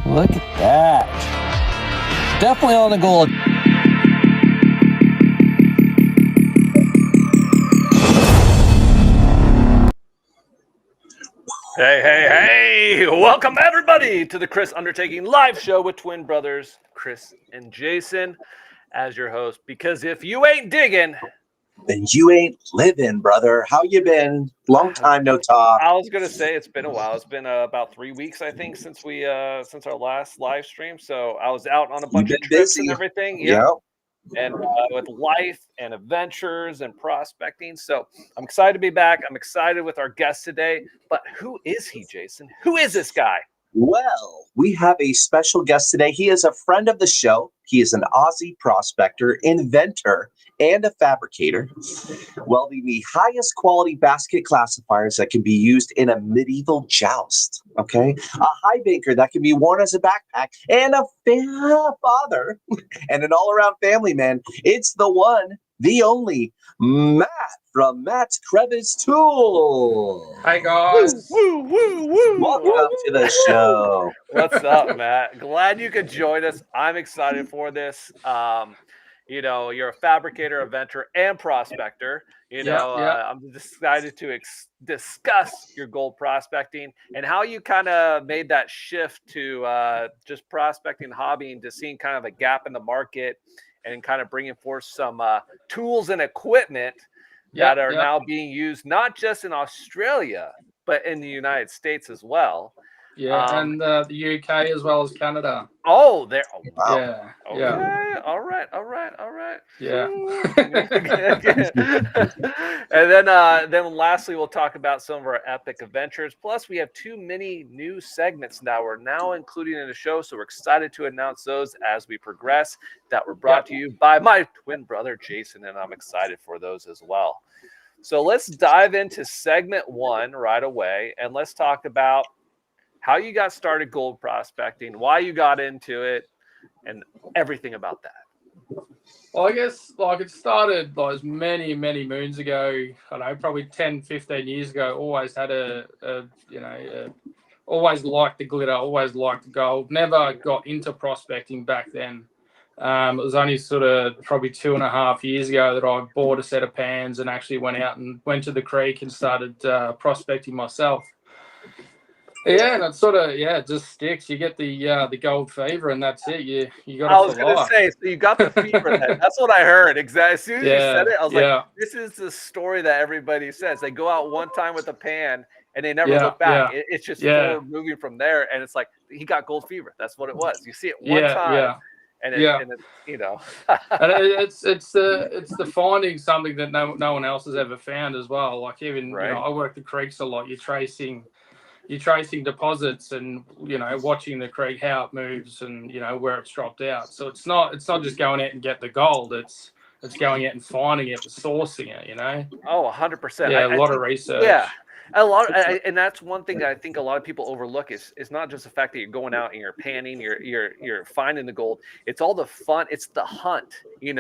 Look at that. Definitely on the goal. Hey! Welcome everybody to the Chris Undertaking live show with twin brothers Chris and Jason as your host. Because if you ain't digging, then you ain't living, brother. How you been? Long time no talk. I was gonna say it's been a while. It's been about 3 weeks, I think, since our last live stream. So I was out on a bunch of trips and everything. Yep. And with life and adventures and prospecting. So I'm excited to be back. I'm excited with our guest today. But who is he, Jason? Who is this guy? Well, we have a special guest today. He is a friend of the show. He is an Aussie prospector, inventor, and a fabricator, welding the highest quality basket classifiers that can be used in a medieval joust. Okay, a high banker that can be worn as a backpack, and a father, and an all-around family man. It's the one, the only Matt from Matt's Crevice Tool. Hi guys. Woo! Welcome to the show. What's up, Matt? Glad you could join us. I'm excited for this. You're a fabricator, inventor, and prospector. I'm excited to discuss your gold prospecting and how you kind of made that shift to just prospecting, hobbying, to seeing kind of a gap in the market and kind of bringing forth some tools and equipment that are now being used not just in Australia, but in the United States as well. And the UK as well as Canada. Oh, there. Oh, wow. Yeah. Okay. Yeah. All right. Yeah. And then lastly, we'll talk about some of our epic adventures. Plus, we have 2 mini new segments now we're now including in the show. So we're excited to announce those as we progress, that were brought to you by my twin brother, Jason. And I'm excited for those as well. So let's dive into segment 1 right away. And let's talk about how you got started gold prospecting, why you got into it, and everything about that. Well, I guess it started many moons ago. I don't know, probably 10, 15 years ago. Always had always liked the glitter, always liked the gold. Never got into prospecting back then. It was only sort of probably 2.5 years ago that I bought a set of pans and actually went to the creek and started prospecting myself. Yeah, and it sort of just sticks. You get the gold fever, and that's it. You got. I was going to say, so you got the fever. That's what I heard. Exactly. As soon as you said it, I was like, "This is the story that everybody says." They go out one time with a pan, and they never look back. It's just forward moving from there, and it's like he got gold fever. That's what it was. You see it one time, and it's and it's the finding something that no one else has ever found as well. Like even I work the creeks a lot. You're tracing deposits and watching the creek, how it moves and where it's dropped out. So it's not just going out and get the gold, it's going out and finding it, sourcing it. Oh, 100%. A lot of research. And that's one thing that I think a lot of people overlook is not just the fact that you're going out and you're panning, you're finding the gold. It's all the fun. It's the hunt. The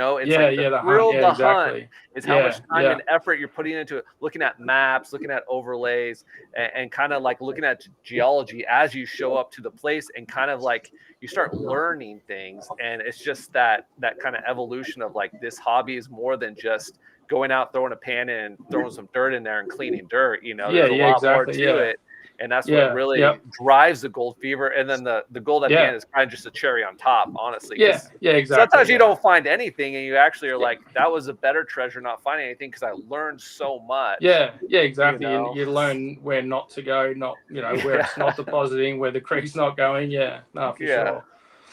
thrill of the hunt is how much time and effort you're putting into it. Looking at maps, looking at overlays, and kind of like looking at geology as you show up to the place, and kind of like you start learning things. And it's just that kind of evolution of like this hobby is more than just going out, throwing a pan in, and throwing some dirt in there and cleaning dirt. There's a lot more to it. And that's what really drives the gold fever. And then the gold at the end is kind of just a cherry on top, honestly. Exactly. Sometimes you don't find anything, and you actually are like, that was a better treasure not finding anything, because I learned so much. Exactly. You learn where not to go, where it's not depositing, where the creek's not going. Sure.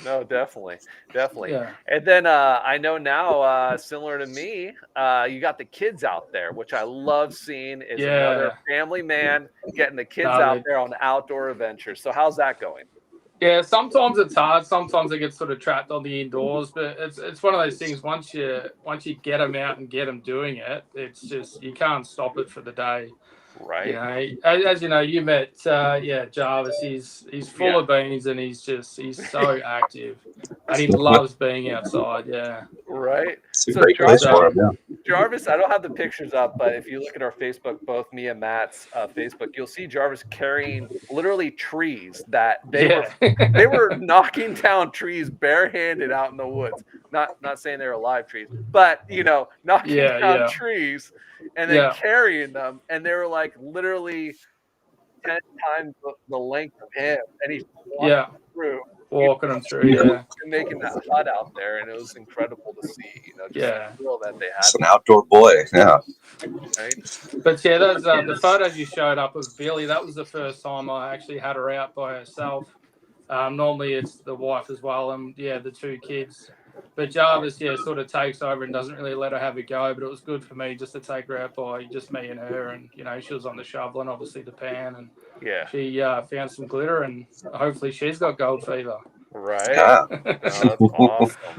No, definitely. Yeah. And then I know now, similar to me, you got the kids out there, which I love seeing. Is another family man getting the kids out there on outdoor adventures. So how's that going? Yeah, sometimes it's hard. Sometimes they get sort of trapped on the indoors, but it's one of those things. Once you get them out and get them doing it, it's just you can't stop it for the day. Right. You know, as you know, you met Jarvis. He's full of beans, and he's so active, and he loves being outside. Yeah. Right. It's a great place for him. Yeah. Jarvis, I don't have the pictures up, but if you look at our Facebook, both me and Matt's Facebook, you'll see Jarvis carrying literally trees that they were knocking down trees barehanded out in the woods. Not saying they're alive trees, but knocking down trees and then carrying them, and they were like literally 10 times the length of him, and he's walking them through, and making that hut out there, and it was incredible to see, just the feel that they had. It's an outdoor boy, yeah. Right. But those the photos you showed up of Billy, that was the first time I actually had her out by herself. Normally it's the wife as well, and the two kids. But Jarvis, sort of takes over and doesn't really let her have a go. But it was good for me just to take her out by just me and her, and she was on the shovel and obviously the pan, and she found some glitter, and hopefully she's got gold fever. Right. That's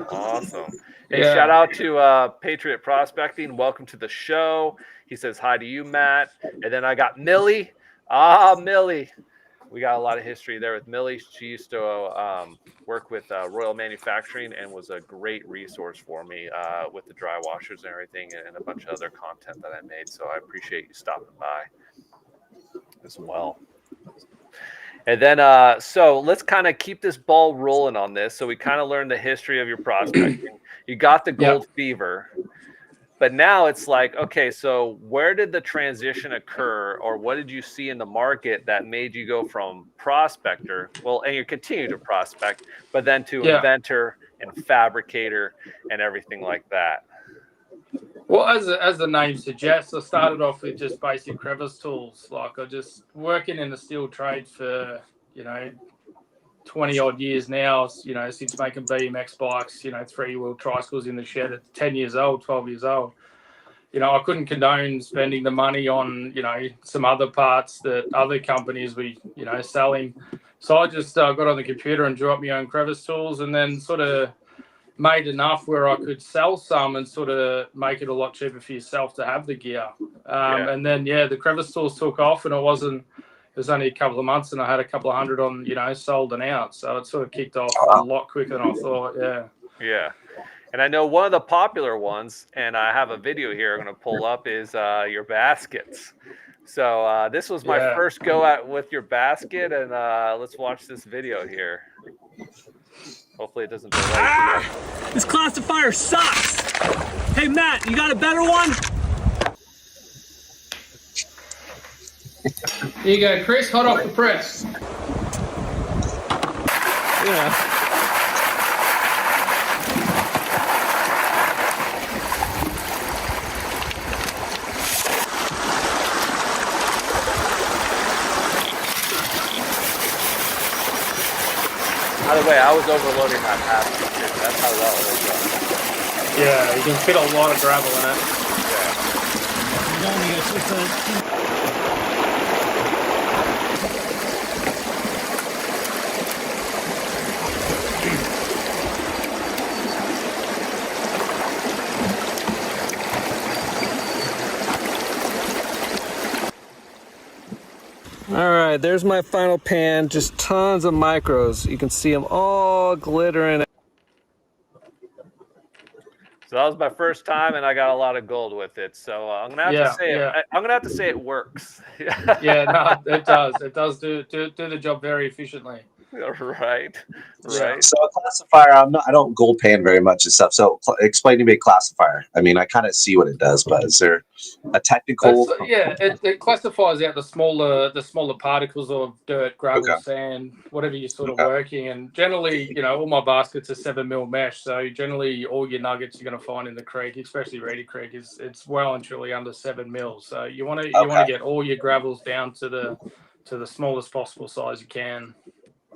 awesome. Hey, shout out to Patriot Prospecting. Welcome to the show. He says hi to you, Matt. And then I got Millie. Millie. We got a lot of history there with Millie. She used to work with Royal Manufacturing and was a great resource for me with the dry washers and everything, and a bunch of other content that I made. So I appreciate you stopping by as well. And then, so let's kind of keep this ball rolling on this. So we kind of learned the history of your prospecting. You got the gold fever. But now it's like, okay, so where did the transition occur, or what did you see in the market that made you go from prospector, and you continue to prospect, but then to inventor and fabricator and everything like that? Well, as the name suggests, I started off with just basic crevice tools. Like I just working in the steel trade for 20 odd years now, since making BMX bikes, 3-wheel tricycles in the shed at 10 years old, 12 years old. I couldn't condone spending the money on, some other parts that other companies were, selling. So I just got on the computer and drew up my own crevice tools, and then sort of made enough where I could sell some and sort of make it a lot cheaper for yourself to have the gear. And then, the crevice tools took off, and it was only a couple of months, and I had a couple of hundred on, sold and out. So it sort of kicked off a lot quicker than I thought. Yeah. And I know one of the popular ones, and I have a video here I'm going to pull up, is your baskets. So this was my first go at with your basket, and let's watch this video here. Hopefully it doesn't delay. This classifier sucks. Hey, Matt, you got a better one? Here you go, Chris, hot off the press. Yeah. By the way, I was overloading that basket. That's how well it was done. Yeah, you can fit a lot of gravel in it. All right, there's my final pan. Just tons of micros. You can see them all glittering. So that was my first time, and I got a lot of gold with it. So I'm gonna have to say I'm gonna have to say it works. No, it does. It does do the job very efficiently. Right. So a classifier, I don't gold pan very much and stuff. So explain to me a classifier. I mean, I kind of see what it does, but is there a technical? It classifies out the smaller particles of dirt, gravel, sand, whatever you're sort of working. And generally, all my baskets are 7 mil mesh. So generally, all your nuggets you're going to find in the creek, especially Reedy Creek, it's well and truly under 7 mil. So you want to get all your gravels down to the smallest possible size you can.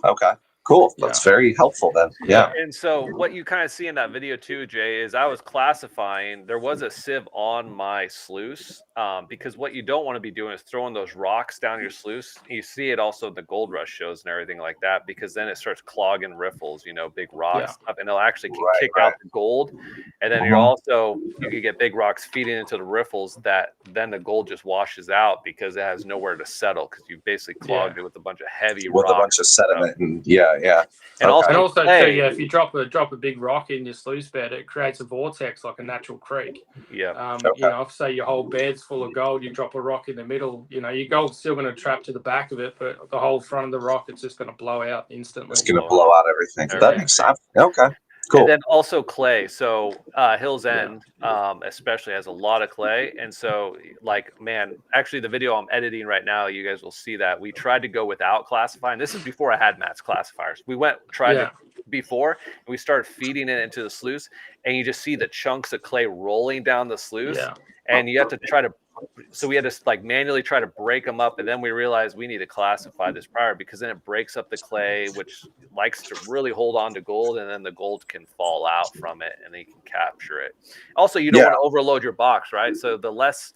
Okay. Cool. That's very helpful then. Yeah. And so what you kind of see in that video too, Jay, is I was classifying. There was a sieve on my sluice because what you don't want to be doing is throwing those rocks down your sluice. You see it also in the Gold Rush shows and everything like that, because then it starts clogging riffles, big rocks up, and they'll actually kick out the gold. And then you can get big rocks feeding into the riffles that then the gold just washes out because it has nowhere to settle, because you basically clogged it with a bunch of heavy rocks. With a bunch of sediment. And And also too, if you drop a big rock in your sluice bed, it creates a vortex like a natural creek. Yeah. If say your whole bed's full of gold, you drop a rock in the middle, your gold's still going to trap to the back of it, but the whole front of the rock, it's just going to blow out instantly. It's going to blow out everything. That makes sense. Okay. Cool. And then also clay. So Hills End especially has a lot of clay. And so actually the video I'm editing right now, you guys will see that we tried to go without classifying. This is before I had Matt's classifiers. We tried to before, and we started feeding it into the sluice, and you just see the chunks of clay rolling down the sluice. And you have to so we had to manually try to break them up, and then we realized we need to classify this prior, because then it breaks up the clay, which likes to really hold on to gold, and then the gold can fall out from it and then you can capture it. Also, you don't want to overload your box, right? So the less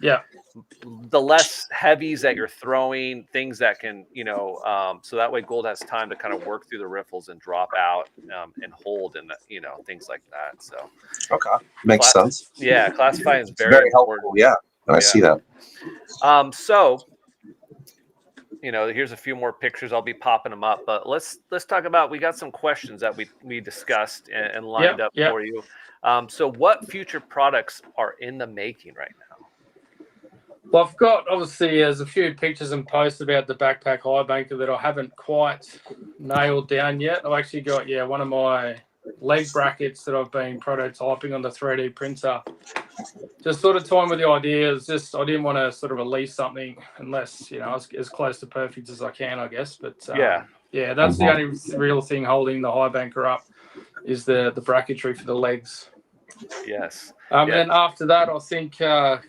heavies that you're throwing, things that can, so that way gold has time to kind of work through the riffles and drop out and hold, and things like that. So makes sense. Yeah, classifying is very helpful. I see that. So, here's a few more pictures. I'll be popping them up, but let's talk about. We got some questions that we discussed and lined up for you. So, what future products are in the making right now? Well, I've got obviously there's a few pictures and posts about the backpack high banker that I haven't quite nailed down yet. I've actually got one of my leg brackets that I've been prototyping on the 3D printer. Just sort of toying with the ideas. I didn't want to sort of release something unless as close to perfect as I can, I guess. But that's the only real thing holding the high banker up is the bracketry for the legs. Yes. And then after that, I think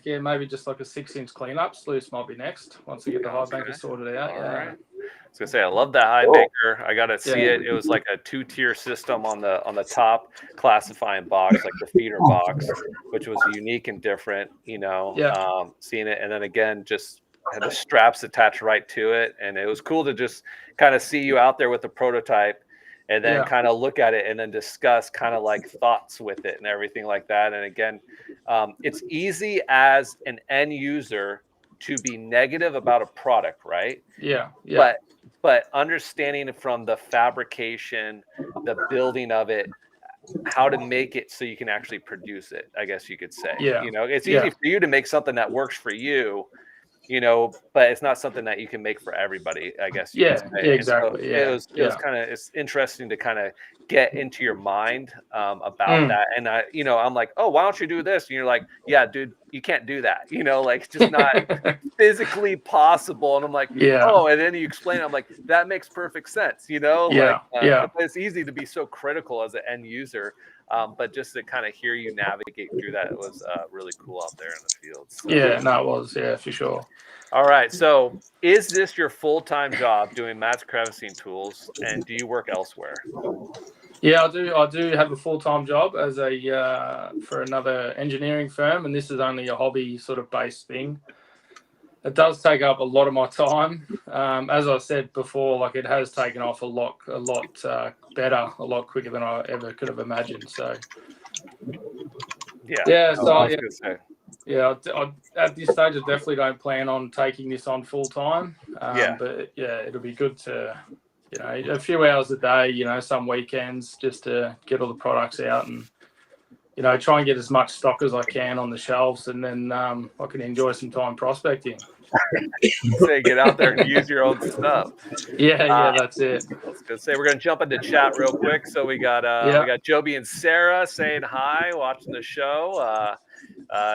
maybe just like a 6-inch cleanup sluice might be next once we get the high banker sorted out. All right. I was gonna say I love that high banker. I gotta see it. It was like a 2-tier system on the top classifying box, like the feeder box, which was unique and different. Seeing it, and then again, just had the straps attached right to it, and it was cool to just kind of see you out there with the prototype, and then kind of look at it and then discuss kind of like thoughts with it and everything like that. And again, it's easy as an end user to be negative about a product, right? But understanding from the fabrication, the building of it, how to make it so you can actually produce it, I guess you could say. It's easy for you to make something that works for you, but it's not something that you can make for everybody, I guess. Exactly. So it was kind of, it's interesting to kind of get into your mind about that. And I'm like, oh, why don't you do this? And you're like, yeah, dude, you can't do that. It's just not physically possible. And I'm like, oh, and then you explain it. I'm like, that makes perfect sense. It's easy to be so critical as an end user. But just to kind of hear you navigate through that, it was really cool out there in the field. So. It was, for sure. All right. So is this your full-time job doing Matt's Crevicing tools, and do you work elsewhere? Yeah, I do have a full-time job as for another engineering firm, and this is only a hobby sort of based thing. It does take up a lot of my time. As I said before, it has taken off a lot better, a lot quicker than I ever could have imagined. So at this stage, I definitely don't plan on taking this on full time. But it'll be good to, a few hours a day, some weekends, just to get all the products out and, try and get as much stock as I can on the shelves, and then I can enjoy some time prospecting. Say get out there and use your own stuff. That's it. Let's go say we're gonna jump into chat real quick. So we got Joby and Sarah saying hi, watching the show.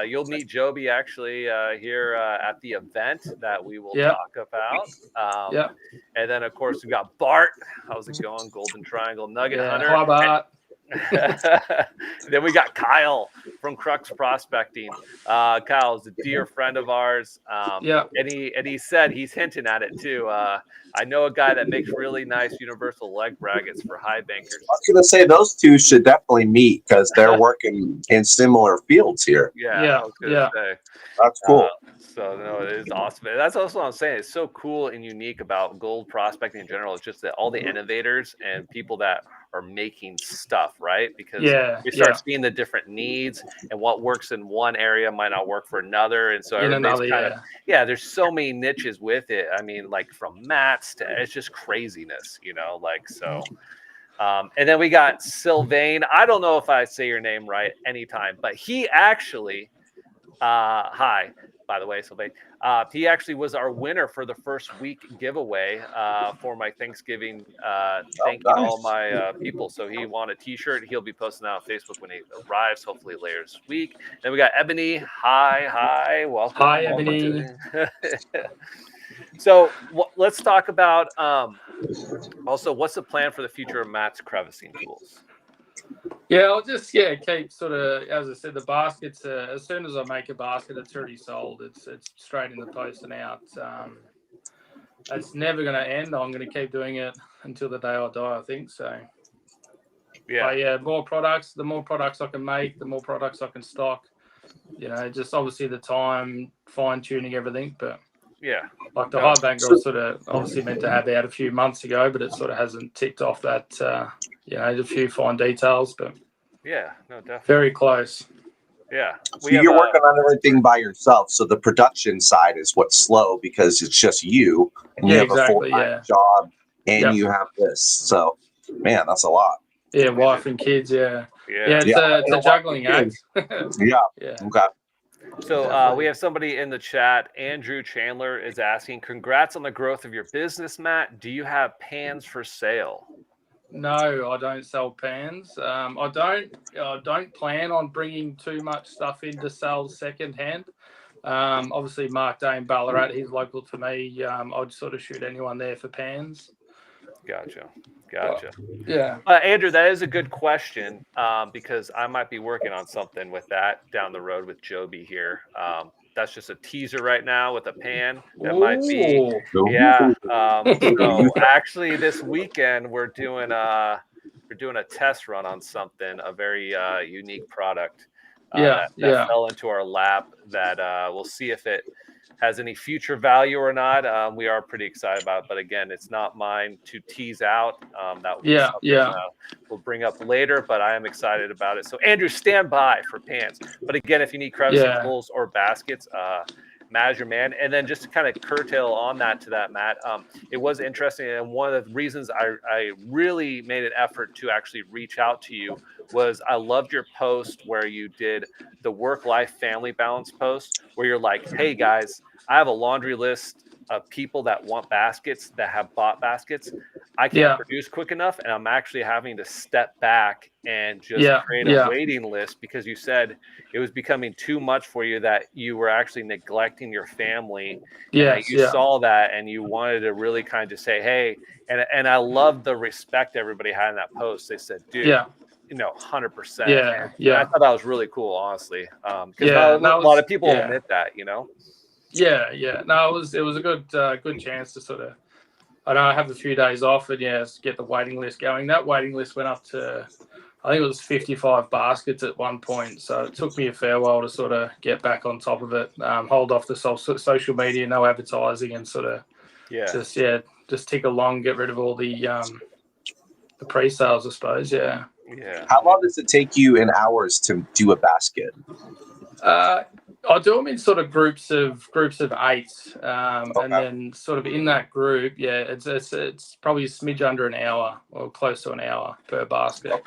You'll meet Joby actually here at the event that we will talk about. And then of course we got Bart. How's it going? Golden Triangle Nugget Hunter. Hi, Bart. Then we got Kyle from Crux Prospecting. Kyle's a dear friend of ours. And he said he's hinting at it too. I know a guy that makes really nice universal leg brackets for high bankers. I was going to say those two should definitely meet because they're working in similar fields here. Yeah, I was going to say. That's cool. So no, it is awesome. And that's also what I'm saying. It's so cool and unique about gold prospecting in general. It's just that all the innovators and people that are making stuff, right? Because we start seeing the different needs and what works in one area might not work for another. And so everybody's kind of there's so many niches with it. I mean, like from mats to it's just craziness, like so. And then we got Sylvain. I don't know if I say your name right anytime, but he actually hi, by the way, Sylvain. He actually was our winner for the first week giveaway for my Thanksgiving. Thanking all my people. So he won a T-shirt. He'll be posting that on Facebook when he arrives, hopefully later this week. Then we got Ebony. Hi, welcome. Hi, Ebony. So let's talk about also what's the plan for the future of Matt's crevicing tools. Yeah, I'll just keep sort of, as I said, the baskets. As soon as I make a basket, it's already sold. It's straight in the post and out. It's never going to end. I'm going to keep doing it until the day I die, I think. So more products. The more products I can make, the more products I can stock. Just obviously the time, fine tuning everything, but. Yeah. Like the high banker was sort of obviously meant to have out a few months ago, but it sort of hasn't ticked off that, a few fine details, but yeah, no, definitely. Very close. Yeah. So you're working on everything by yourself. So the production side is what's slow because it's just you and you have a full-time job and you have this. So, man, that's a lot. Yeah, wife and kids, it's a juggling act. Yeah. Okay. So we have somebody in the chat. Andrew Chandler is asking, congrats on the growth of your business, Matt. Do you have pans for sale? No, I don't sell pans. I don't plan on bringing too much stuff in to sell secondhand. Obviously, Mark Day in Ballarat, he's local to me. I'd sort of shoot anyone there for pans. Gotcha. Yeah. Andrew, that is a good question because I might be working on something with that down the road with Joby here. That's just a teaser right now with a pan. That might be, So actually, this weekend we're doing a test run on something, a very unique product that fell into our lap. That we'll see if it has any future value or not. We are pretty excited about it, but again, it's not mine to tease out. That will be something we'll bring up later, but I am excited about it. So Andrew, stand by for pans. But again, if you need crevicing tools or baskets, Matt is your man. And then just to kind of curtail on that to that, Matt, it was interesting. And one of the reasons I really made an effort to actually reach out to you was I loved your post where you did the work-life family balance post where you're like, hey guys, I have a laundry list of people that want baskets that have bought baskets. I can't produce quick enough, and I'm actually having to step back and just create a waiting list because you said it was becoming too much for you, that you were actually neglecting your family. You saw that and you wanted to really kind of say, hey, and I love the respect everybody had in that post. They said, dude, 100%. Yeah. I thought that was really cool, honestly. Because a lot of people admit that, Yeah. No, it was a good chance to sort of, I have a few days off and get the waiting list going. That waiting list went up to, I think it was 55 baskets at one point. So it took me a fair while to sort of get back on top of it, hold off the social media, no advertising, and sort of just tick along, get rid of all the pre-sales, I suppose. Yeah. How long does it take you in hours to do a basket? I do them in sort of groups of 8, and then sort of in that group, it's probably a smidge under an hour or close to an hour per basket.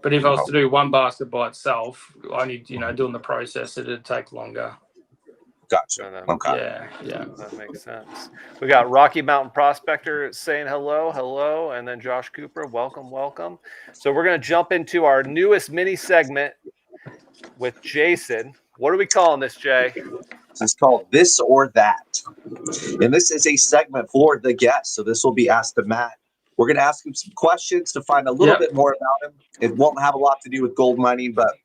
But if I was to do one basket by itself, only doing the process, it'd take longer. Gotcha. Yeah. That makes sense. We got Rocky Mountain Prospector saying hello, and then Josh Cooper, welcome. So we're gonna jump into our newest mini segment with Jason. What are we calling this, Jay? It's called This or That. And this is a segment for the guest. So this will be Ask the Matt We're going to ask him some questions to find a little bit more about him. It won't have a lot to do with gold mining, but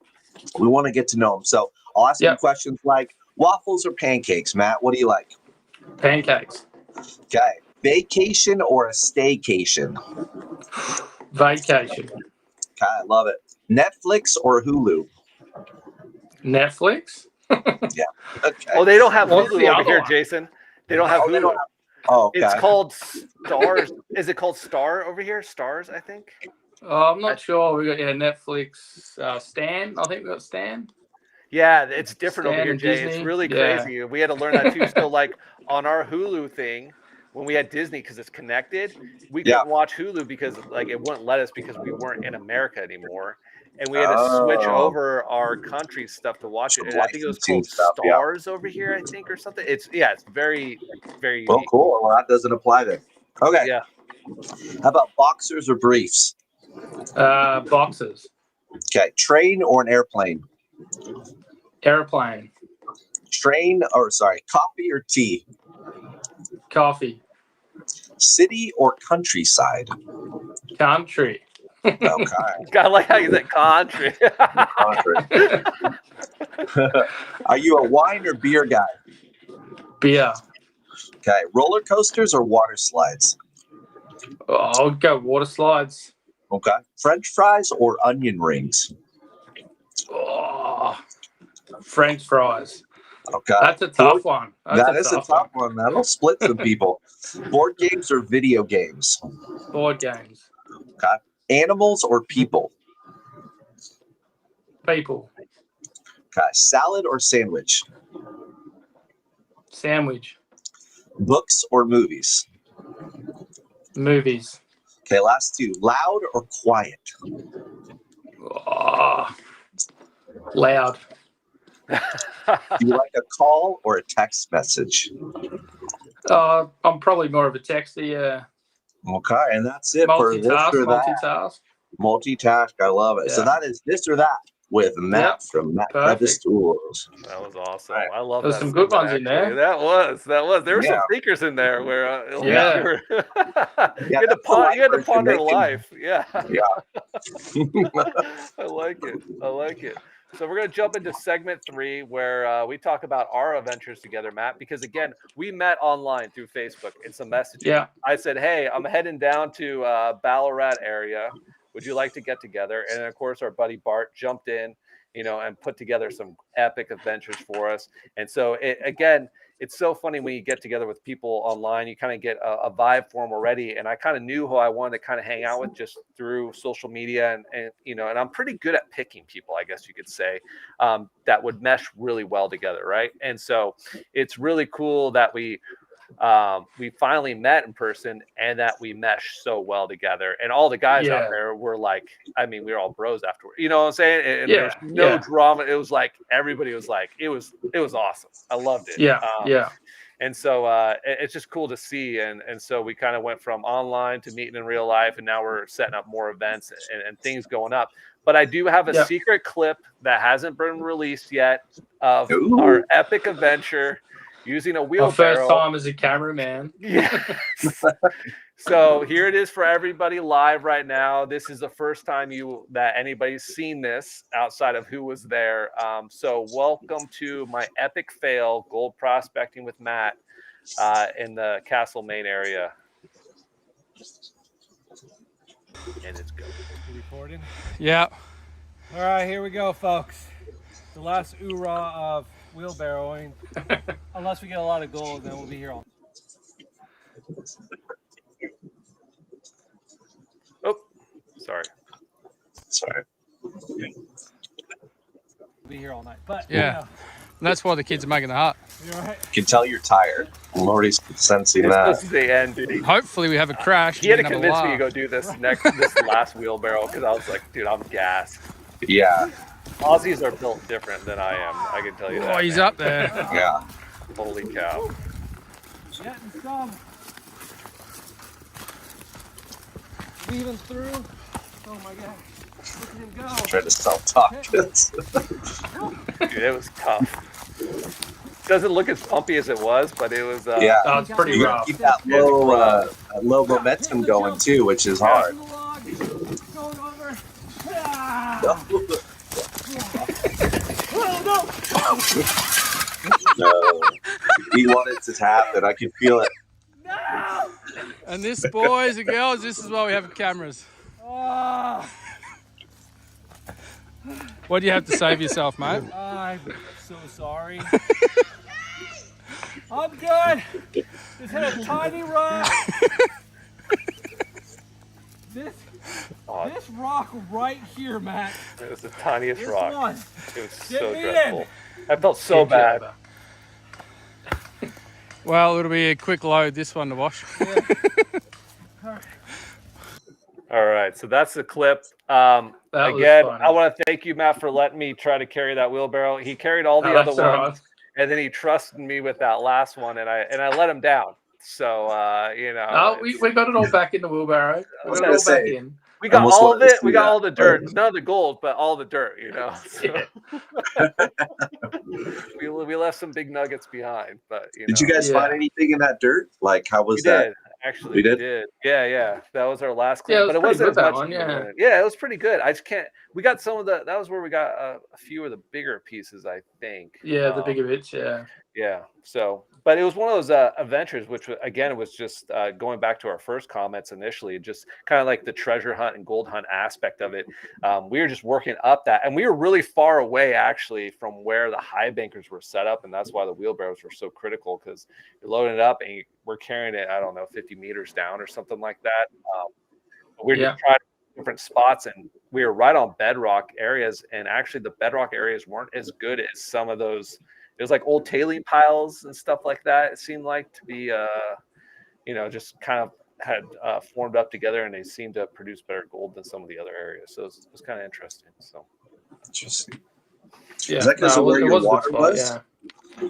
we want to get to know him. So I'll ask him questions like waffles or pancakes. Matt, what do you like? Pancakes. Okay. Vacation or a staycation? Vacation. Okay, I love it. Netflix or Hulu? Netflix? Yeah. Okay. Oh, they don't have What's Hulu the over other here, one? Jason. They don't have Hulu. Oh, okay. It's called Stars. Is it called Star over here? Stars, I think. I'm not sure. We got Netflix. Stan. I think we got Stan. Yeah, it's different over Stan here, and Jay. Disney. It's really crazy. We had to learn that too. So, like on our Hulu thing, when we had Disney, because it's connected, we couldn't watch Hulu because like it wouldn't let us because we weren't in America anymore, and we had to switch over our country stuff to watch it. And I think it was called Stars over here, I think, or something. It's very, very. Well, cool. Well, that doesn't apply then. Okay. Yeah. How about boxers or briefs? Boxers. Okay. Train or an airplane? Airplane. Coffee or tea? Coffee. City or countryside? Country. Okay. I like how you said country. Are you a wine or beer guy? Beer. Okay. Roller coasters or water slides? I'll go water slides. Okay. French fries or onion rings? Oh, French fries. Okay. That's a tough one. That's a tough one. That'll split some people. Board games or video games? Board games. Okay. Animals or people? People. Okay. Salad or sandwich? Sandwich. Books or movies? Movies. Okay, last two. Loud or quiet? Oh, loud. Do you like a call or a text message? I'm probably more of a texter, yeah. Okay, and that's it for this or that. Multitask, I love it. Yeah. So that is this or that with Matt from Matt Crevice Tools. That was awesome. Right. I love There's some good ones in there. That was. There were some thinkers in there where you had to ponder life. Yeah. I like it. So we're going to jump into segment 3 where we talk about our adventures together, Matt, because again, we met online through Facebook in some messaging. Yeah. I said, hey, I'm heading down to Ballarat area. Would you like to get together? And of course, our buddy Bart jumped in, and put together some epic adventures for us. And so it's so funny when you get together with people online, you kind of get a vibe for them already. And I kind of knew who I wanted to kind of hang out with just through social media. And I'm pretty good at picking people, I guess you could say, that would mesh really well together. Right. And so it's really cool that we finally met in person and that we meshed so well together. And all the guys out there were like, we were all bros afterward. You know what I'm saying? And there's no drama. It was like everybody was like, it was awesome. I loved it. Yeah. And so it's just cool to see. And so we kind of went from online to meeting in real life, and now we're setting up more events and things going up. But I do have a secret clip that hasn't been released yet of our epic adventure using a wheelbarrow. First time as a cameraman. Yeah. So here it is for everybody live right now. This is the first time that anybody's seen this outside of who was there. So welcome to my epic fail, gold prospecting with Matt in the Castlemaine area. And it's go. Recording? Yeah. All right, here we go, folks. The last oorah of wheelbarrowing. Unless we get a lot of gold, then we'll be here all. Oh, sorry. We'll be here all night. But that's why the kids are making the hut. You're right. You can tell you're tired. I'm already sensing that. This is the end, dude. Hopefully we have a crash. He had to convince me to go do this last wheelbarrow because I was like, dude, I'm gassed. Yeah. Aussies are built different than I am. I can tell you that. Oh, he's up there. Yeah. Holy cow. Getting some. Weaving through. Oh my god. Look at him go. Try to self-talk this. Dude, it was tough. doesn't look as bumpy as it was, but it was. Yeah, Oh, it's pretty you gotta rough. keep that low momentum going too, which is hard. Going over. No, he wanted to happen. I could feel it. No! And this, boys and girls, this is why we have cameras. Oh, What do you have to say for yourself, mate? I'm so sorry. I'm good. Just hit a tiny rock. This rock right here, Matt. It was the tiniest This rock. one. It was Get so me dreadful. in. I felt so bad. Well, it'll be a quick load, this one to wash. All right, so that's the clip. That Again, was funny. I want to thank you, Matt, for letting me try to carry that wheelbarrow. He carried all the other That's all ones, and then he trusted me with that last one, and I let him down. So you know, No, we got it all back in the wheelbarrow. We got it all back in. we got almost all of wanted to it. see We got that. all the dirt, none of the gold, but all the dirt. You know, so. we left some big nuggets behind. But Did you guys find anything in that dirt? Like, how was that? Did. Actually, We we did? did. Yeah. That was our last clip, Yeah, it was but it pretty wasn't good, as that much. one, yeah. Yeah, it was pretty good. I just can't. We got some of the. That was where we got a few of the bigger pieces, I think. Yeah, the bigger bits, yeah. Yeah. So, but it was one of those adventures, which again was just going back to our first comments initially, just kind of like the treasure hunt and gold hunt aspect of it. We were just working up that, and we were really far away actually from where the high bankers were set up, and that's why the wheelbarrows were so critical, because you're loading it up and we're carrying it, I don't know, 50 meters down or something like that. We're just trying different spots, and we were right on bedrock areas, and actually the bedrock areas weren't as good as some of those. It was like old tailing piles and stuff like that. It seemed like to be, just kind of had formed up together, and they seemed to produce better gold than some of the other areas. So it was kind of interesting. So Interesting. Yeah, Is that because of where your water was? Yeah.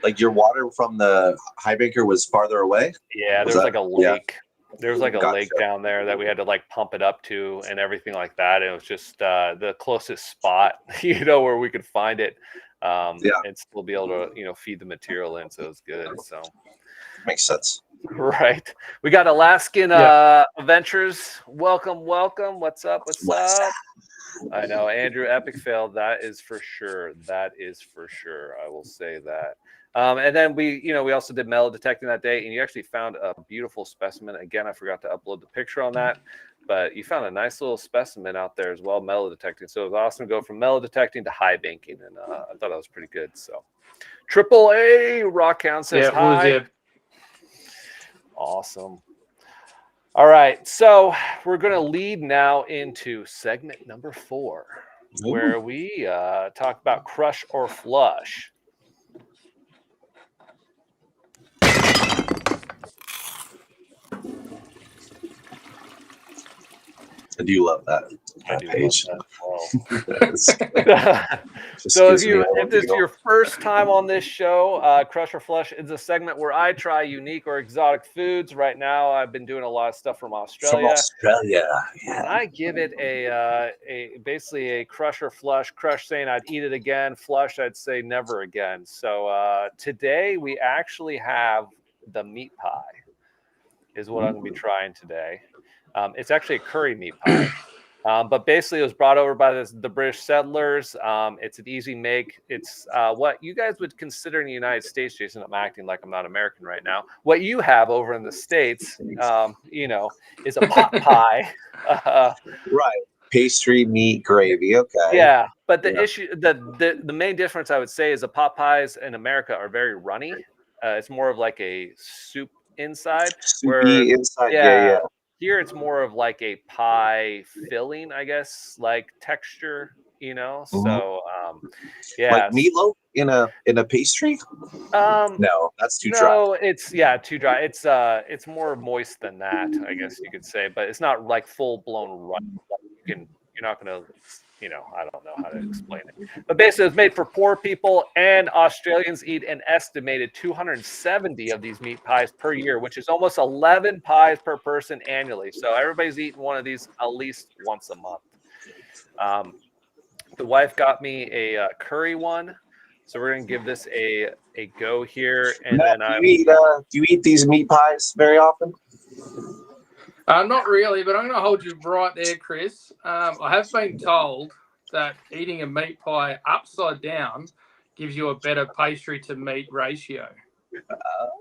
Like your water from the high banker was farther away? Yeah, there was like a lake. Yeah. There was like a lake down there that we had to like pump it up to and everything like that. It was just the closest spot, where we could find it. And still be able to, feed the material in. So it was good. So makes sense. Right. We got Alaskan Adventures. Welcome. What's up? What's up? I know, Andrew, epic fail. That is for sure. I will say that. And then we also did metal detecting that day, and you actually found a beautiful specimen. Again, I forgot to upload the picture on that, but you found a nice little specimen out there as well, metal detecting. So it was awesome to go from metal detecting to high banking, and I thought that was pretty good. So, AAA Rockhound says hi. Awesome. All right, so we're going to lead now into segment number 4, where we talk about crush or flush. I do love that page. So if this is your first time on this show, Crush or Flush is a segment where I try unique or exotic foods. Right now, I've been doing a lot of stuff from Australia. Yeah. And I give it basically a crush or flush. Crush saying I'd eat it again. Flush, I'd say never again. So today we actually have the meat pie is what I'm going to be trying today. It's actually a curry meat pie. But basically, it was brought over by the British settlers. It's an easy make. It's what you guys would consider in the United States, Jason. I'm acting like I'm not American right now. What you have over in the States, is a pot pie. Right. Pastry, meat, gravy. Okay. Yeah, but the issue, the main difference I would say is the pot pies in America are very runny. It's more of like a soup inside. Soupy inside. Yeah. Here it's more of like a pie filling, I guess, like texture, So like meatloaf in a pastry. No, that's too dry. No, it's too dry. It's more moist than that, I guess you could say, but it's not like full blown run. You're not gonna, I don't know how to explain it. But basically, it's made for poor people, and Australians eat an estimated 270 of these meat pies per year, which is almost 11 pies per person annually. So everybody's eating one of these at least once a month. The wife got me a curry one. So we're gonna give this a go here, and Matt, then do you eat these meat pies very often? Not really, but I'm going to hold you right there, Chris. I have been told that eating a meat pie upside down gives you a better pastry to meat ratio.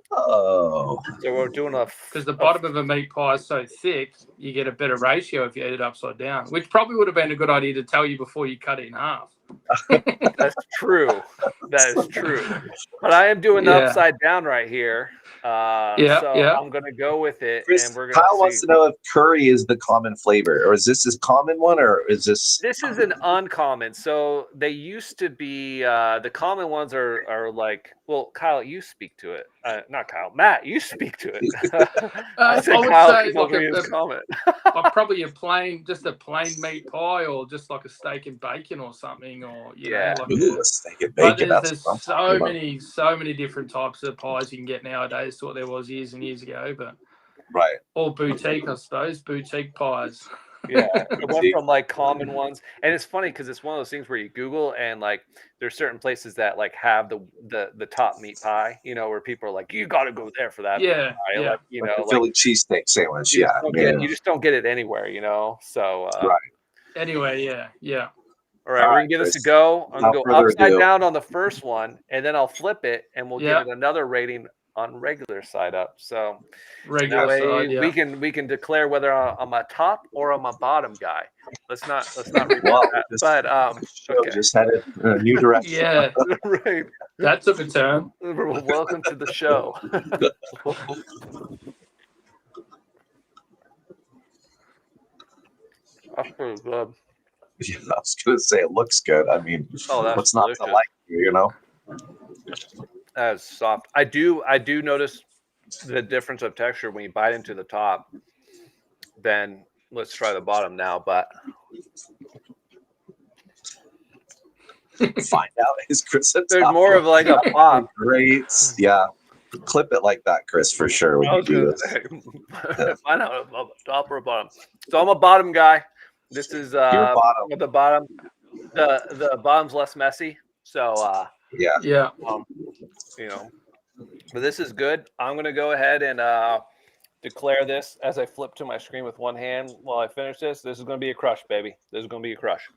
Oh. So we're doing because the bottom of a meat pie is so thick, you get a better ratio if you eat it upside down, which probably would have been a good idea to tell you before you cut it in half. That's true. That is true. But I am doing the upside down right here. So I'm going to go with it. Chris, and we're Kyle going wants to know if curry is the common flavor, or is this a common one, or is this? This is an uncommon. So they used to be the common ones are like. Well, Kyle, you speak to it. Not Kyle. Matt, you speak to it. I said would Kyle say like probably a plain meat pie, or just like a steak and bacon or something, or you know, like a steak and bacon. But there's so many different types of pies you can get nowadays to what there was years and years ago. But all boutique, I suppose, boutique pies. Yeah, it went from like common ones, and it's funny because it's one of those things where you Google and like there's certain places that like have the top meat pie, you know, where people are like, you got to go there for that. Yeah, pie. yeah. Like, you like know, the Philly cheesesteak sandwich. You just don't get it anywhere, you know. So Anyway, yeah. All right, we're gonna give this a go. I'm gonna go upside down on the first one, and then I'll flip it, and we'll give it another rating on regular side up. So regular side, we can declare whether I'm a top or I'm a bottom guy. Let's not repeat that. But just headed in a new direction. Yeah, right. That took a turn. Welcome to the show. That's pretty good. Yeah, I was gonna say it looks good. I mean, what's not to like, you know? That is soft. I do notice the difference of texture when you bite into the top. Then let's try the bottom now. But find out is Chris. There's more of like a pop. Great, yeah. Clip it like that, Chris, for sure. When you do this. Find out a top or a bottom. So I'm a bottom guy. This is the bottom. The bottom's less messy. So yeah. You know, but this is good. I'm gonna go ahead and declare this as I flip to my screen with one hand while I finish this. This is gonna be a crush, baby. This is gonna be a crush.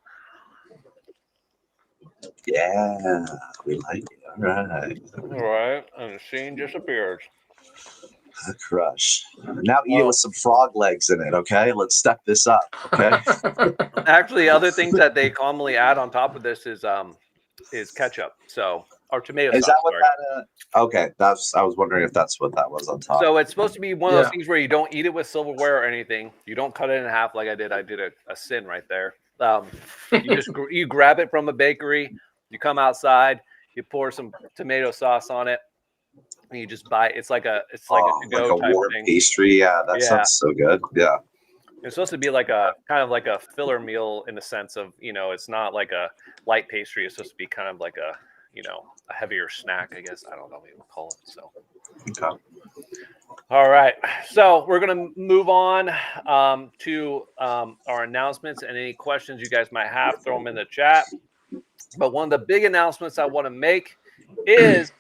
Yeah, we like it. All right, and the scene disappears. A crush. Now eat it with some frog legs in it, okay? Let's step this up, okay? Actually, other things that they commonly add on top of this is ketchup. So, or tomato sauce. Is that what that? Okay, I was wondering if that's what that was on top. So it's supposed to be one of those things where you don't eat it with silverware or anything. You don't cut it in half like I did. I did a sin right there. You just you grab it from a bakery. You come outside. You pour some tomato sauce on it. And you just buy it's like a to-go type warm thing. Pastry. Yeah, that sounds so good. Yeah. It's supposed to be like a kind of like a filler meal in the sense of, you know, it's not like a light pastry. It's supposed to be kind of like a, you know, a heavier snack, I guess. I don't know what you would call it. So okay. All right. So we're gonna move on to our announcements, and any questions you guys might have, throw them in the chat. But one of the big announcements I want to make is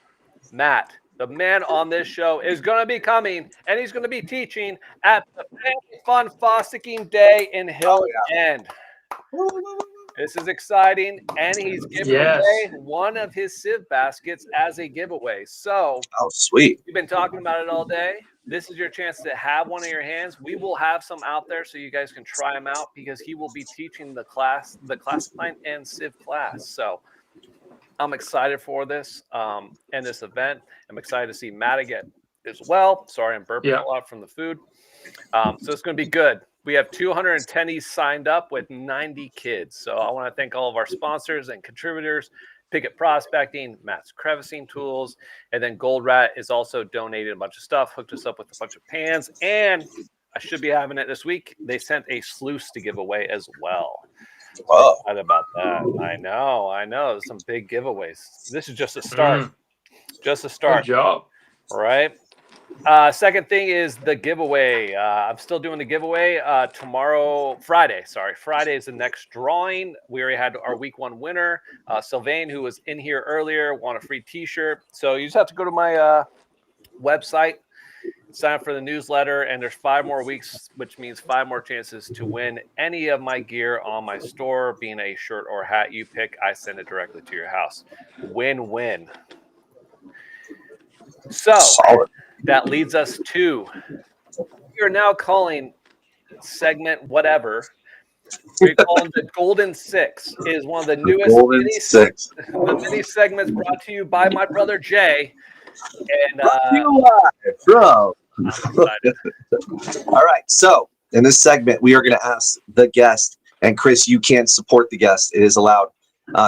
Matt, the man on this show, is going to be coming, and he's going to be teaching at the Family Fun Fossicking Day in Hills End. This is exciting, and he's giving away one of his sieve baskets as a giveaway. So, sweet. We've been talking about it all day. This is your chance to have one in your hands. We will have some out there so you guys can try them out because he will be teaching the class line and sieve class. So I'm excited for this and this event. I'm excited to see Matt again as well. Sorry, I'm burping a lot from the food. So it's going to be good. We have 200 attendees signed up with 90 kids. So I want to thank all of our sponsors and contributors. Picket Prospecting, Matt's Crevicing Tools, and then Gold Rat is also donated a bunch of stuff, hooked us up with a bunch of pans, and I should be having it this week. They sent a sluice to give away as well. Wow. Excited about that. I know. Some big giveaways. This is just a start. Just a start. Good job. All right. Second thing is the giveaway. I'm still doing the giveaway Friday. Friday is the next drawing. We already had our week 1 winner, Sylvain, who was in here earlier, won a free t-shirt. So you just have to go to my website, sign up for the newsletter, and there's 5 more weeks, which means 5 more chances to win any of my gear on my store, being a shirt or hat you pick. I send it directly to your house. Win-win. So Solid. that leads us to, we are now calling segment whatever. We're calling the Golden Six. It is one of the newest mini segments brought to you by my brother Jay. And bro. I'm excited. All right. So in this segment, we are going to ask the guest, and Chris, you can't support the guest. It is allowed.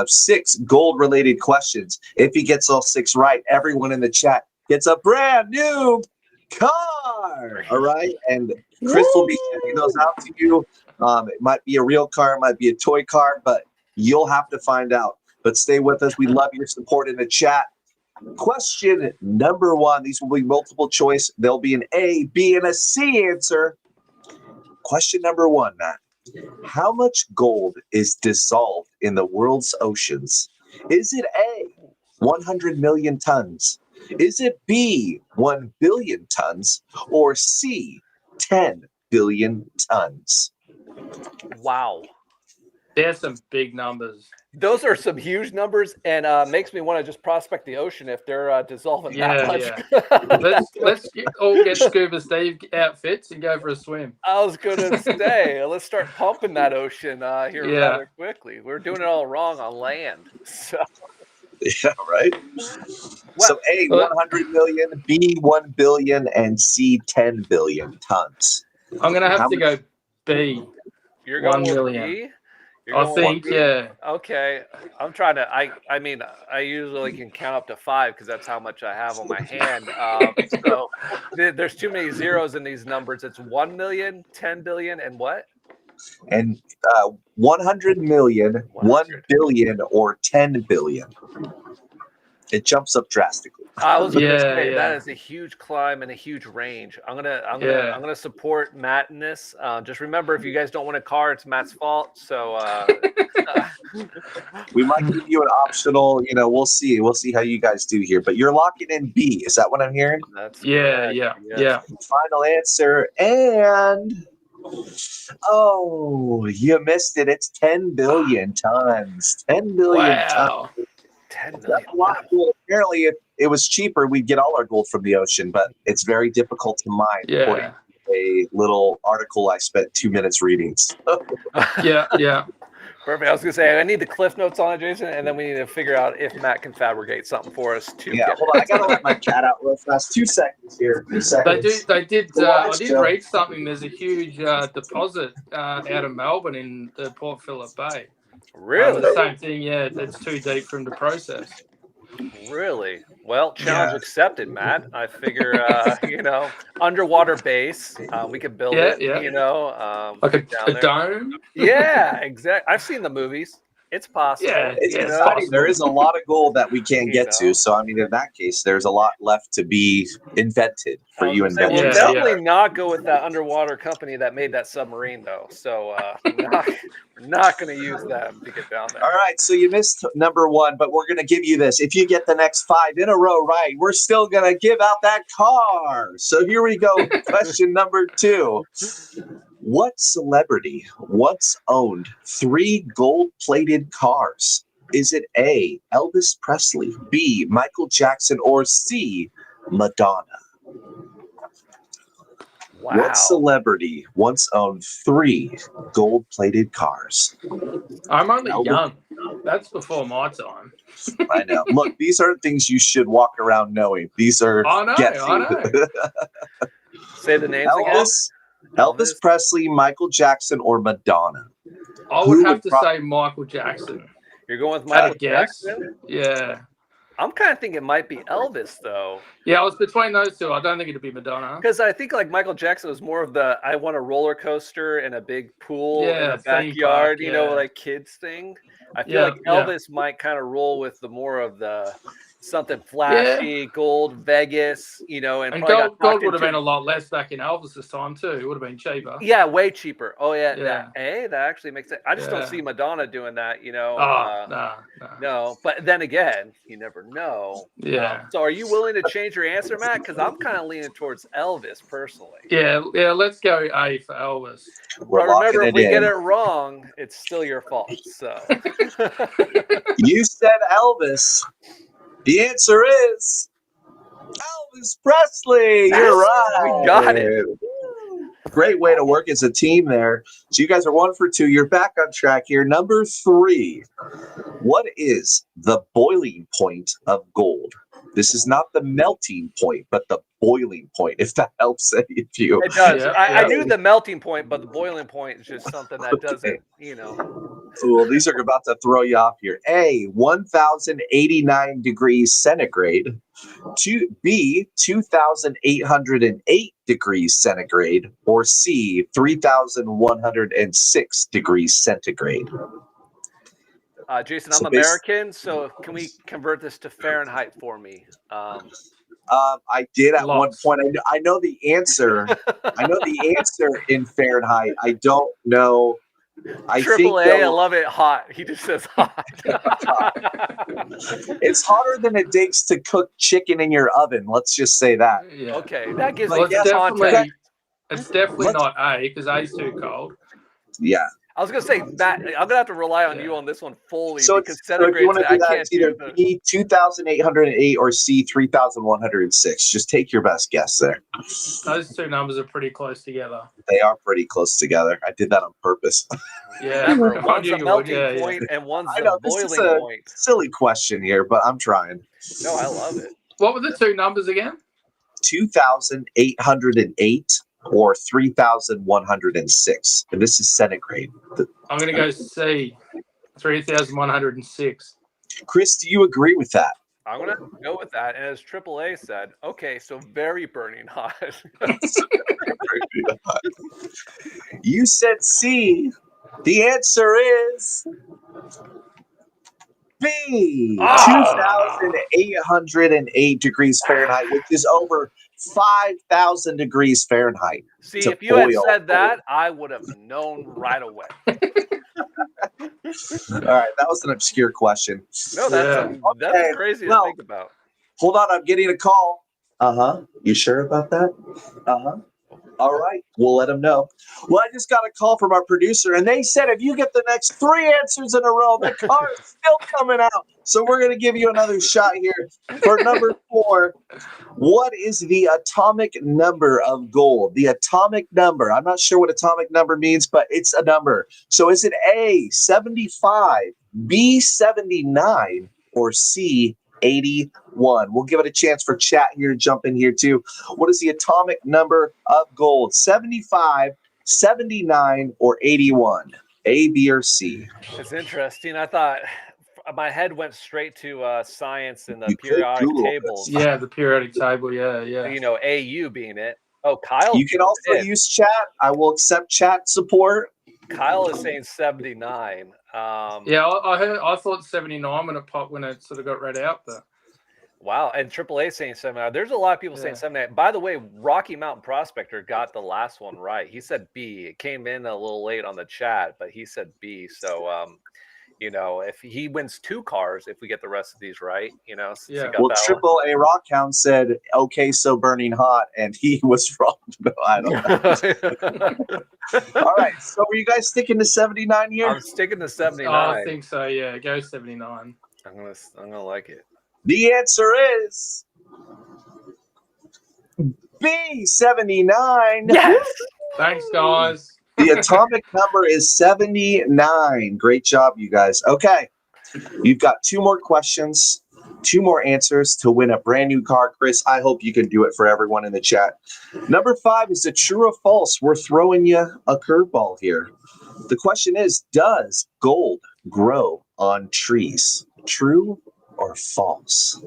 6 gold-related questions. If he gets all 6 right, everyone in the chat gets a brand new car. All right. And Chris will be sending those out to you. It might be a real car, it might be a toy car, but you'll have to find out. But stay with us. We love your support in the chat. Question number 1. These will be multiple choice. There'll be an A, B, and a C answer. Question number 1, Matt. How much gold is dissolved in the world's oceans? Is it A, 100 million tons? Is it B, 1 billion tons? Or C, 10 billion tons? Wow. There's some big numbers. Those are some huge numbers, and makes me want to just prospect the ocean if they're dissolving that much. Yeah. let's all get Scuba Steve outfits and go for a swim. I was going to say, let's start pumping that ocean here rather quickly. We're doing it all wrong on land. So. Yeah, right? So A, 100 million, B, 1 billion, and C, 10 billion tons. I'm going to have to go B. You're going 1 million. B? I think, yeah. Okay. I'm trying to, I mean, I usually can count up to 5 because that's how much I have on my hand. So there's too many zeros in these numbers. It's 1 million, 10 billion, and what? And 100 million, 1 billion, or 10 billion. It jumps up drastically. I was going to say that is a huge climb and a huge range. I'm gonna support Matt in this. Just remember, if you guys don't win a car, it's Matt's fault. So we might give you an optional. We'll see. We'll see how you guys do here. But you're locking in B. Is that what I'm hearing? That's yeah. Final answer, and you missed it. It's 10 billion tons. 10 billion tons. 10 million. That's a lot of gold. Apparently, if it was cheaper, we'd get all our gold from the ocean, but it's very difficult to mine. According to a little article I spent 2 minutes reading. Yeah. Perfect. I was gonna say I need the cliff notes on it, Jason, and then we need to figure out if Matt can fabricate something for us too. Yeah, hold on. I gotta let my cat out real fast. 2 seconds here. 2 seconds. They did. I did read something. There's a huge deposit out of Melbourne in the Port Phillip Bay. Really? The same thing. Yeah, it's too deep for him to process. Really? Well, challenge accepted, Matt. I figure, underwater base, we could build it. Yeah. Like a dome. Yeah, exactly. I've seen the movies. It's possible. Yeah, it's possible. There is a lot of gold that we can't get to. So, I mean, in that case, there's a lot left to be invented for you inventors. We'll definitely not go with that underwater company that made that submarine, though. So, we're not going to use them to get down there. All right. So, you missed number 1, but we're going to give you this. If you get the next 5 in a row right, we're still going to give out that car. So, here we go. Question number 2. What celebrity once owned 3 gold-plated cars? Is it A, Elvis Presley, B, Michael Jackson, or C, Madonna? Wow. What celebrity once owned 3 gold-plated cars? I'm only young. That's before my time. I know. Look, these are things you should walk around knowing. These are guessing. I know. Say the names again. Elvis Presley, Michael Jackson, or Madonna? I would have to say Michael Jackson. You're going with Michael Jackson? Yeah. I'm kind of thinking it might be Elvis, though. Yeah, I was between those two. I don't think it'd be Madonna. Because I think like Michael Jackson was more of the I want a roller coaster and a big pool in a backyard, like kids thing. I feel like Elvis might kind of roll with the more of the, something flashy, gold, Vegas, and And probably gold would have been a lot less back in Elvis's time too. It would have been cheaper. Yeah, way cheaper. Oh yeah, Yeah. that actually makes sense. I just don't see Madonna doing that, Nah. No, but then again, you never know. Yeah. So are you willing to change your answer, Matt? Because I'm kind of leaning towards Elvis personally. Yeah. Let's go A for Elvis. But remember, if we get it wrong, it's still your fault. So you said Elvis. The answer is Elvis Presley. You're right. We got it. Great way to work as a team there. So you guys are 1 for 2. You're back on track here. Number 3. What is the boiling point of gold? This is not the melting point, but the boiling point, if that helps any of you. It does. I knew the melting point, but the boiling point is just something that doesn't, Well, these are about to throw you off here. A, 1,089 degrees centigrade. B, 2,808 degrees centigrade. Or C, 3,106 degrees centigrade. Jason, I'm American, so can we convert this to Fahrenheit for me? I did at one point. I know the answer. I know the answer in Fahrenheit. I don't know. Triple A, I love it hot. He just says hot. It's hotter than it takes to cook chicken in your oven. Let's just say that. Yeah. Okay, that gives me context. It's definitely not A because A's too cold. Yeah. I was gonna say, Matt, I'm gonna have to rely on you on this one fully because if you want to do that, it's either the... B, 2,808 or C, 3,106. Just take your best guess there. Those two numbers are pretty close together. They are pretty close together. I did that on purpose. Yeah, one's a melting point and one's a boiling point. Silly question here, but I'm trying. No, I love it. What were the two numbers again? 2,808 or 3,106. And this is centigrade. I'm going to go C, 3,106. Chris, do you agree with that? I'm going to go with that. And as AAA said, okay, so very burning hot. You said C. The answer is B, 2,808 degrees Fahrenheit, which is over 5,000 degrees Fahrenheit. See, if you had said that, I would have known right away. All right, that was an obscure question. No, that's crazy to think about. Hold on, I'm getting a call. You sure about that? All right, we'll let them know. Well, I just got a call from our producer, and they said if you get the next 3 answers in a row, the car is still coming out. So we're going to give you another shot here for number 4. What is the atomic number of gold? The atomic number. I'm not sure what atomic number means, but it's a number. So is it A, 75, B, 79, or C, 81? We'll give it a chance for chat here to jump in here too. What is the atomic number of gold? 75, 79, or 81? A, B, or C? It's interesting. I thought my head went straight to science and the periodic tables. Yeah, the periodic table. Yeah. AU being it. Oh, Kyle. You can also use chat. I will accept chat support. Kyle is saying 79. I thought 79 when it sort of got read out, but wow. And AAA saying 79. There's a lot of people saying 79. By the way, Rocky Mountain Prospector got the last one right. He said B. It came in a little late on the chat, but he said B. So if he wins 2 cars, if we get the rest of these right, Well, AAA Rockhound said, okay, so burning hot, and he was wrong. No, I don't know. All right, so were you guys sticking to 79 here? I'm sticking to 79. I think so, yeah. Go 79. I'm gonna like it. The answer is B, 79. Yes! Thanks, guys. The atomic number is 79. Great job, you guys. Okay. You've got 2 more questions, 2 more answers to win a brand new car. Chris, I hope you can do it for everyone in the chat. Number 5 is it true or false? We're throwing you a curveball here. The question is, does gold grow on trees? True or false?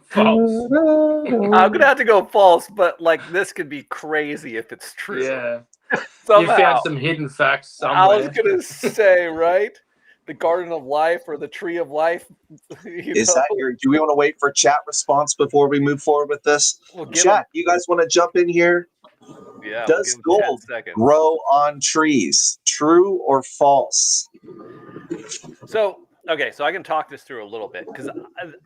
False. I'm gonna have to go false, but this could be crazy if it's true. Yeah. Somehow. You found some hidden facts somewhere. I was gonna say, right? the Garden of Life or the Tree of Life. Do we want to wait for chat response before we move forward with this? Chat, you guys want to jump in here? Yeah. Does gold grow on trees? True or false? So I can talk this through a little bit because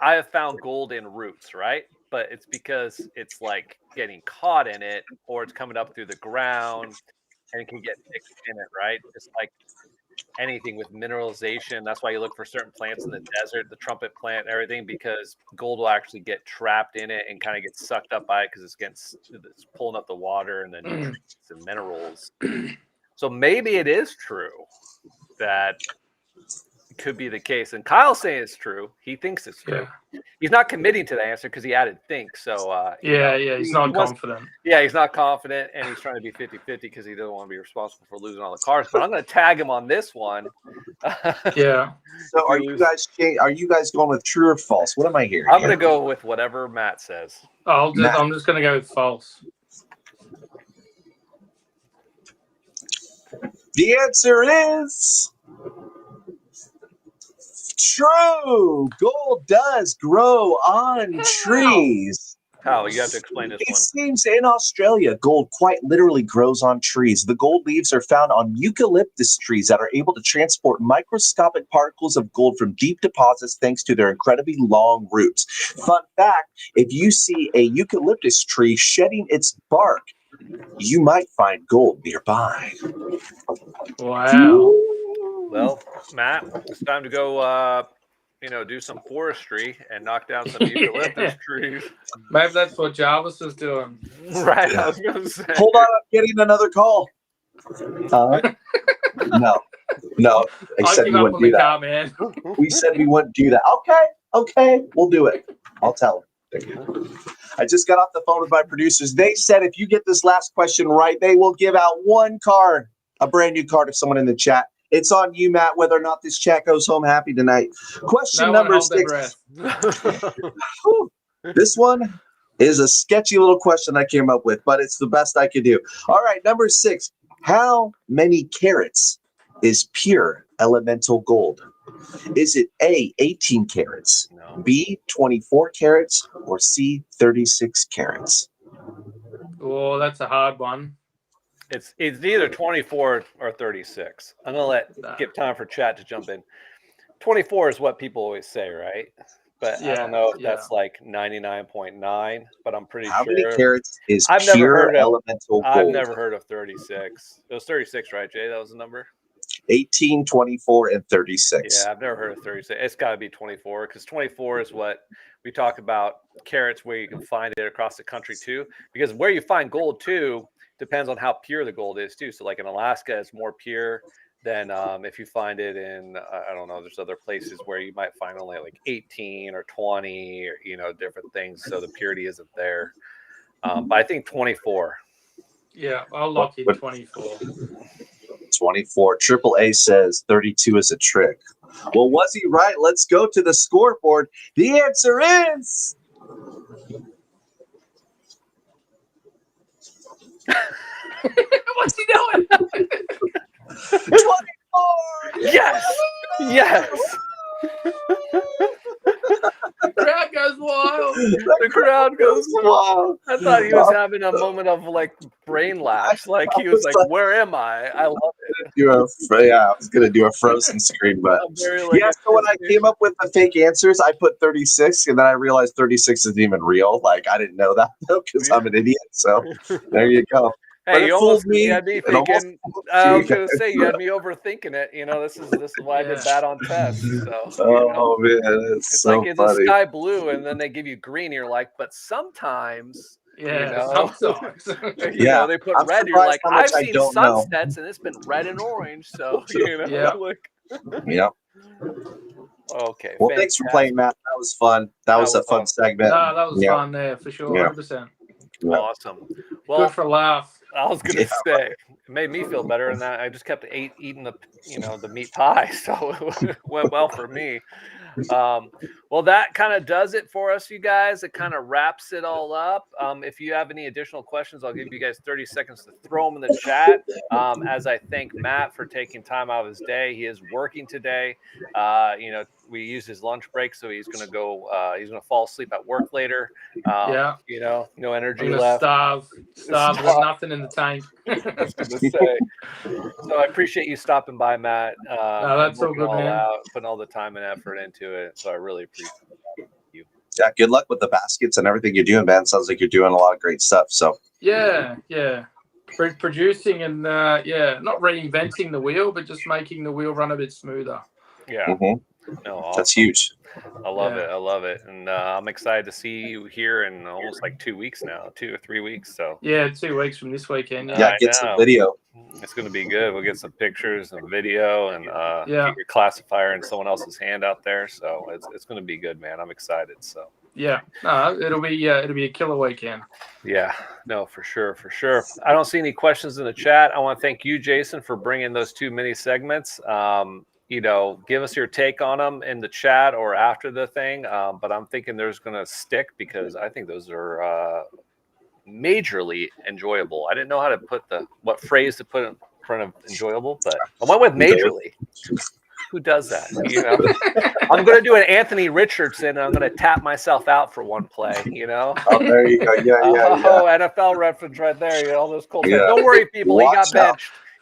I have found gold in roots, right? But it's because it's like getting caught in it, or it's coming up through the ground, and it can get mixed in it, right? Just like anything with mineralization. That's why you look for certain plants in the desert, the trumpet plant and everything, because gold will actually get trapped in it and kind of get sucked up by it because it's pulling up the water and the nutrients and minerals. So maybe it is true that it could be the case. And Kyle's saying it's true. He thinks it's true. Yeah. He's not committing to the answer because he added think. So he's not confident. Yeah, he's not confident, and he's trying to be 50-50 because he doesn't want to be responsible for losing all the cars. But I'm going to tag him on this one. Yeah. So are you guys going with true or false? What am I hearing? I'm going to go with whatever Matt says. I'm just going to go with false. The answer is true. Gold does grow on trees. How? You have to explain this one. It seems in Australia, gold quite literally grows on trees. The gold leaves are found on eucalyptus trees that are able to transport microscopic particles of gold from deep deposits thanks to their incredibly long roots. Fun fact, if you see a eucalyptus tree shedding its bark, you might find gold nearby. Wow. Well, Matt, it's time to go, do some forestry and knock down some eucalyptus trees. Maybe that's what Jarvis is doing. Right, I was going to say. Hold on, I'm getting another call. No. I said we wouldn't do that. Car, man. We said we wouldn't do that. Okay, we'll do it. I'll tell him. I just got off the phone with my producers. They said if you get this last question right, they will give out one card, a brand new card to someone in the chat. It's on you, Matt, whether or not this chat goes home happy tonight. Question number 6. This one is a sketchy little question I came up with, but it's the best I could do. All right, number 6. How many carats is pure elemental gold? Is it A, 18 carats, B, 24 carats, or C, 36 carats? Oh, that's a hard one. It's either 24 or 36. I'm going to give time for chat to jump in. 24 is what people always say, right? But I don't know if that's like 99.9, but I'm pretty sure. How many carats is pure elemental gold? I've never heard of 36. It was 36, right, Jay? That was the number? 18, 24, and 36. Yeah, I've never heard of 36. It's got to be 24 because 24 is what we talk about carats where you can find it across the country too. Because where you find gold too depends on how pure the gold is too. So like in Alaska, it's more pure than if you find it in, I don't know, there's other places where you might find only like 18 or 20 or, different things. So the purity isn't there. But I think 24. Yeah, I'll lock in 24. 24. AAA says 32 is a trick. Well, was he right? Let's go to the scoreboard. The answer is... What's he doing? 24! Yes! The crowd goes wild. The crowd goes wild. I thought he was having a moment of like brain lapse. Like he was like, "Where am I?" I love it. I was gonna do a frozen screen, but so when I came up with the fake answers, I put 36, and then I realized 36 isn't even real. Like I didn't know that though because I'm an idiot. So there you go. Hey, you almost had me thinking. I was gonna say you had me overthinking it. This is why I did bad on tests. So, man, it's so like it's funny. a sky blue, and then they give you green. You're like, but sometimes, sometimes, they put red. You're like, I've seen sunsets, and it's been red and orange. So Yeah. Okay. Well, thanks for playing, Matt. That was fun. That was a fun segment. No, that was fun there for sure. 100%. Awesome. Well, good for a laugh. I was gonna say it made me feel better, and that I just kept eating the meat pie, so it went well for me. Well, that kind of does it for us, you guys. It kind of wraps it all up. If you have any additional questions, I'll give you guys 30 seconds to throw them in the chat. As I thank Matt for taking time out of his day. He is working today. We use his lunch break, so he's going to go. He's going to fall asleep at work later. No energy left. Starve. Got nothing in the tank. I was going to say. So I appreciate you stopping by, Matt. No, that's so good, man. Putting all the time and effort into it. So I really appreciate you. Yeah, good luck with the baskets and everything you're doing, man. Sounds like you're doing a lot of great stuff. So yeah. Producing and not reinventing the wheel, but just making the wheel run a bit smoother. Yeah. Mm-hmm. No, awesome. That's huge. I love it. And I'm excited to see you here in almost like 2 weeks now, 2 or 3 weeks. So 2 weeks from this weekend. Yeah, get some video. It's going to be good. We'll get some pictures and video and get your classifier in someone else's hand out there. So it's going to be good, man. I'm excited. So it'll be a killer weekend. Yeah, no, for sure. I don't see any questions in the chat. I want to thank you, Jason, for bringing those 2 mini segments. Give us your take on them in the chat or after the thing. But I'm thinking there's going to stick because I think those are majorly enjoyable. I didn't know how to put what phrase to put in front of enjoyable, but I went with majorly. Who does that? I'm going to do an Anthony Richardson. And I'm going to tap myself out for one play. Oh, there you go. Yeah. Oh, NFL reference right there. All those cool. Yeah. Don't worry, people.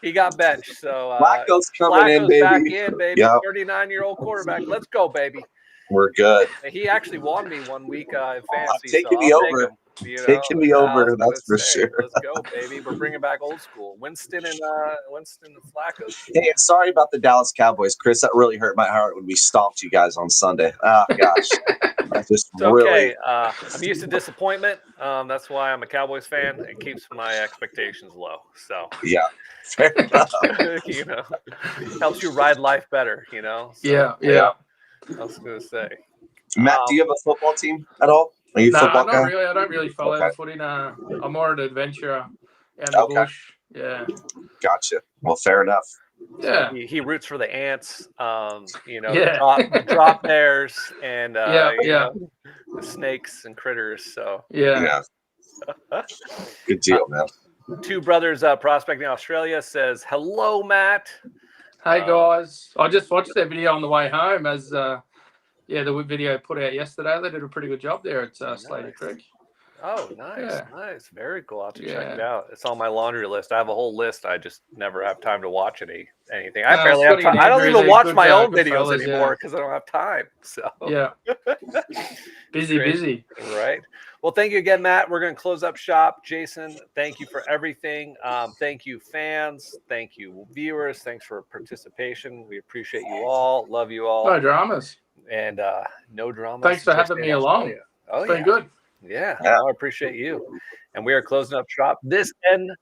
He got benched. So Flacco's coming in, baby. Back in, baby. Yep. 39-year-old quarterback. Let's go, baby. We're good. He actually won me 1 week in fantasy. Taking me over. Taking me over. That's for sure. Let's go, baby. We're bringing back old school. Winston and Flacco. Hey, sorry about the Dallas Cowboys, Chris. That really hurt my heart when we stomped you guys on Sunday. Oh gosh, that's just really. Okay. I'm used to disappointment. That's why I'm a Cowboys fan. It keeps my expectations low. So yeah. Fair enough. Helps you ride life better, So, yeah. I was gonna say, Matt, do you have a football team at all? Are you a football guy? Not really. I don't really follow the footy. I'm more an adventurer in the bush. Yeah. Gotcha. Well, fair enough. Yeah. He roots for the ants. The drop bears and the snakes and critters. So yeah. Good deal, man. 2 brothers prospecting Australia says, "Hello, Matt." Hey guys, I just watched their video on the way home. As the video put out yesterday, they did a pretty good job there at Slater Creek. Oh, nice, very cool. I'll have to check it out. It's on my laundry list. I have a whole list. I just never have time to watch anything. I barely have time. I don't even watch my own videos anymore because I don't have time. So busy. Right. Well, thank you again, Matt. We're going to close up shop. Jason, thank you for everything. Thank you, fans. Thank you, viewers. Thanks for participation. We appreciate you all. Love you all. No dramas. And no dramas. Thanks for having me along. It's been good. Yeah, I appreciate you. And we are closing up shop. This end